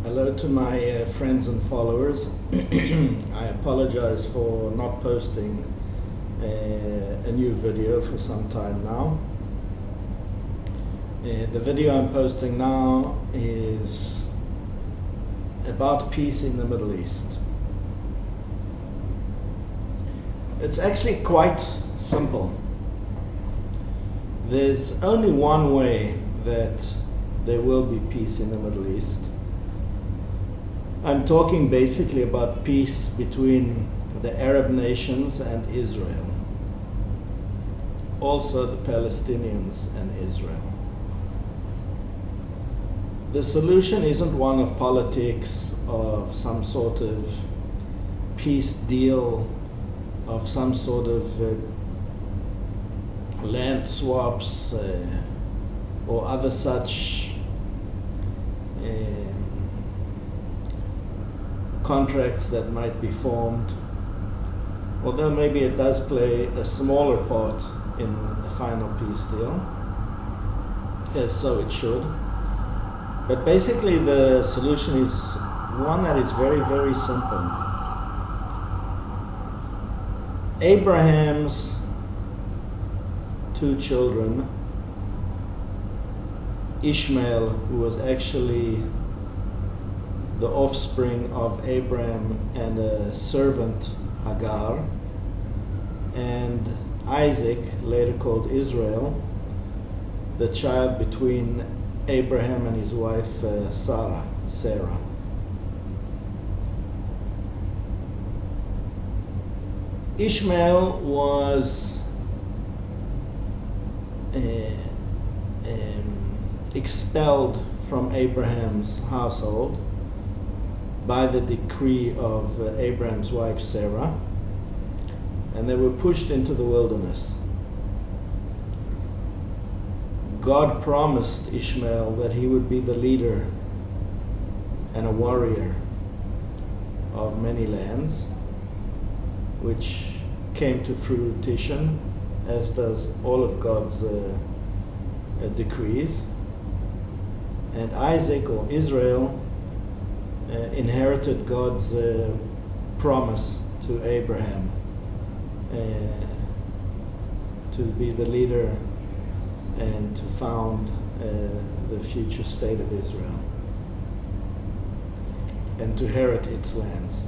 Hello to my friends and followers. I apologize for not posting a new video for some time now. The video I'm posting now is about peace in the Middle East. It's actually quite simple. There's only one way that there will be peace in the Middle East. I'm talking basically about peace between the Arab nations and Israel. Also the Palestinians and Israel. The solution isn't one of politics, of some sort of peace deal, of some sort of land swaps or other such contracts that might be formed, although maybe it does play a smaller part in a final peace deal, as so it should. But basically the solution is one that is very, very simple. Abraham's two children, Ishmael, who was actually the offspring of Abraham and a servant Hagar, and Isaac, later called Israel, the child between Abraham and his wife Sarah. Ishmael was expelled from Abraham's household by the decree of Abraham's wife Sarah, and they were pushed into the wilderness. God promised Ishmael that he would be the leader and a warrior of many lands, which came to fruition, as does all of God's decrees. And Isaac, or Israel, inherited God's promise to Abraham to be the leader and to found the future state of Israel and to inherit its lands.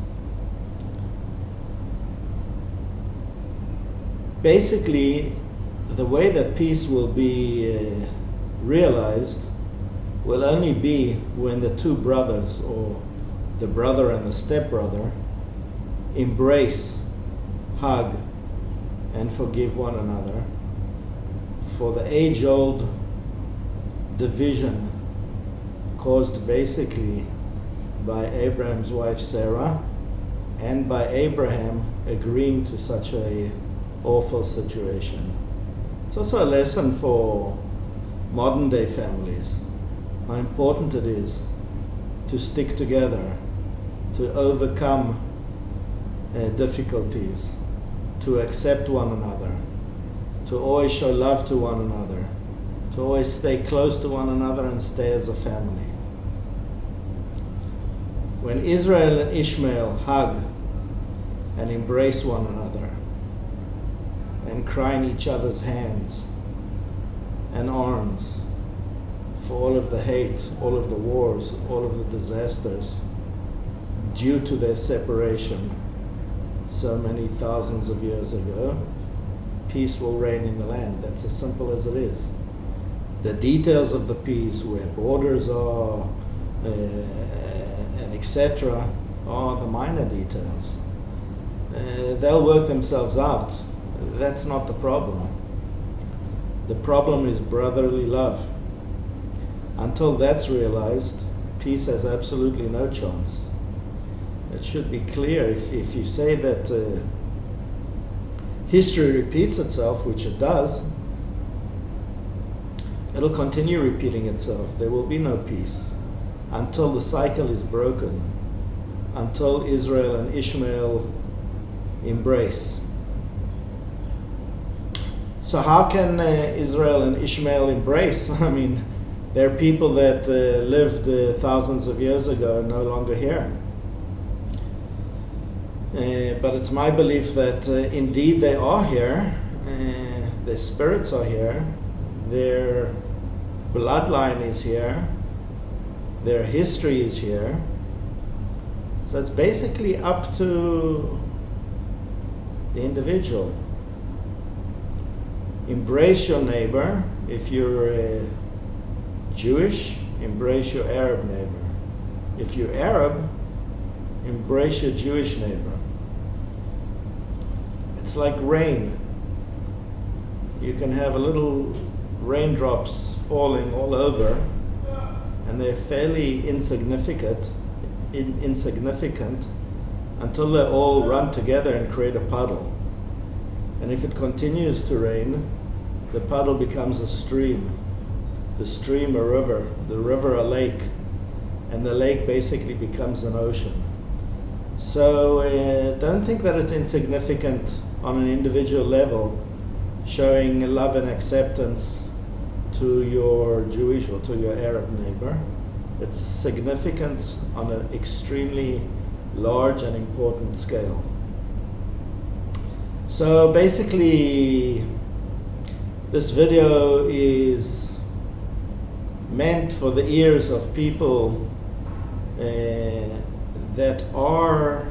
Basically, the way that peace will be realized will only be when the two brothers, or the brother and the stepbrother, embrace, hug, and forgive one another for the age-old division caused basically by Abraham's wife Sarah and by Abraham agreeing to such a awful situation. It's also a lesson for modern day families, how important it is to stick together, to overcome difficulties, to accept one another, to always show love to one another, to always stay close to one another and stay as a family. When Israel and Ishmael hug and embrace one another and cry in each other's hands and arms for all of the hate, all of the wars, all of the disasters due to their separation so many thousands of years ago, peace will reign in the land. That's as simple as it is. The details of the peace, where borders are, and etc., are the minor details. They'll work themselves out. That's not the problem. The problem is brotherly love. Until that's realized, peace has absolutely no chance. It should be clear. If you say that history repeats itself, which it does, it'll continue repeating itself. There will be no peace until the cycle is broken, until Israel and Ishmael embrace. So how can Israel and Ishmael embrace? I mean, There are people that lived thousands of years ago and no longer here. But it's my belief that indeed they are here, their spirits are here, their bloodline is here, their history is here. So it's basically up to the individual. Embrace your neighbor. If you're Jewish, embrace your Arab neighbor. If you're Arab, embrace your Jewish neighbor. It's like rain. You can have a little raindrops falling all over, and they're fairly insignificant until they all run together and create a puddle. And if it continues to rain, the puddle becomes a stream, the stream a river, the river a lake, and the lake basically becomes an ocean. So don't think that it's insignificant on an individual level, showing love and acceptance to your Jewish or to your Arab neighbor. It's significant on an extremely large and important scale. So basically, this video is meant for the ears of people that are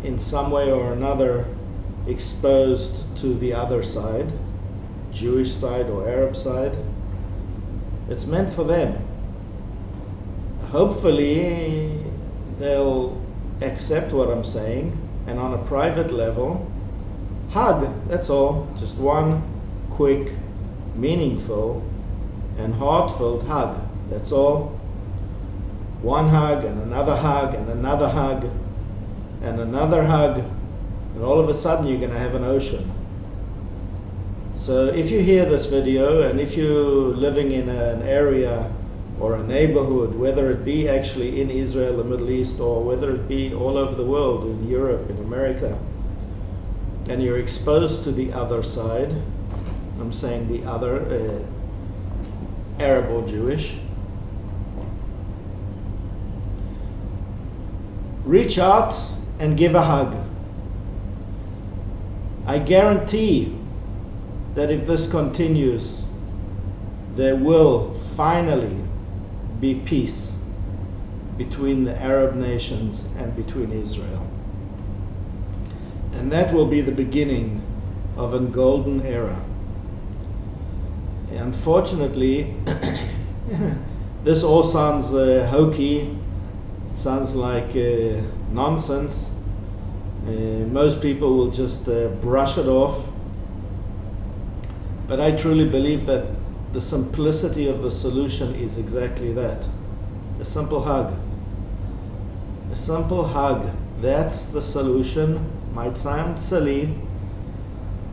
in some way or another exposed to the other side, Jewish side or Arab side. It's meant for them. Hopefully they'll accept what I'm saying, and on a private level, hug, that's all. Just one quick, meaningful, and heartfelt hug, that's all. One hug, and another hug, and another hug, and another hug, and all of a sudden you're going to have an ocean. So if you hear this video, and if you're living in an area or a neighborhood, whether it be actually in Israel, the Middle East, or whether it be all over the world, in Europe, in America, and you're exposed to the other side, I'm saying the other, Arab or Jewish, reach out and give a hug. I guarantee that if this continues, there will finally be peace between the Arab nations and between Israel. And that will be the beginning of a golden era. Unfortunately, this all sounds hokey, it sounds like nonsense. Most people will just brush it off. But I truly believe that the simplicity of the solution is exactly that. A simple hug. A simple hug. That's the solution. Might sound silly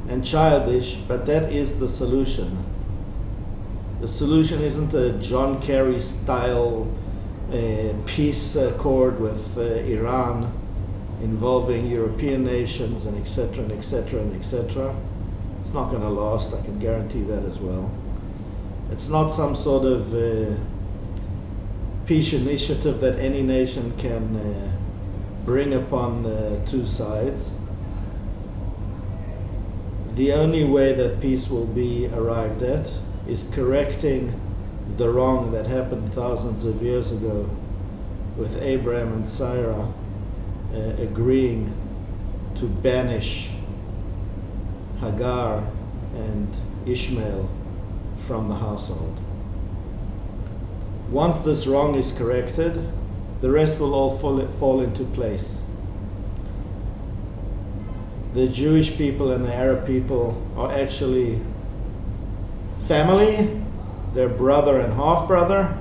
and childish, but that is the solution. The solution isn't a John Kerry style peace accord with Iran involving European nations and etc. and etc. and etc. It's not going to last, I can guarantee that as well. It's not some sort of peace initiative that any nation can bring upon the two sides. The only way that peace will be arrived at is correcting the wrong that happened thousands of years ago with Abraham and Sarah agreeing to banish Hagar and Ishmael from the household. Once this wrong is corrected, the rest will all fall into place. The Jewish people and the Arab people are actually family. They're brother and half-brother.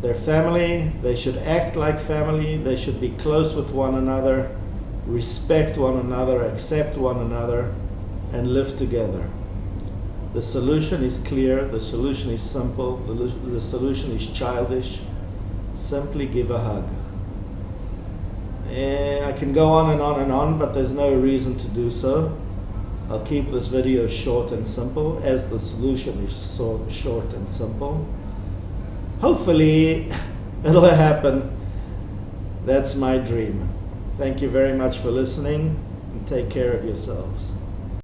They're family. They should act like family. They should be close with one another, respect one another, accept one another, and live together. The solution is clear. The solution is simple. The solution is childish. Simply give a hug. I can go on and on and on, but there's no reason to do so. I'll keep this video short and simple, as the solution is so short and simple. Hopefully it'll happen. That's my dream. Thank you very much for listening, and take care of yourselves.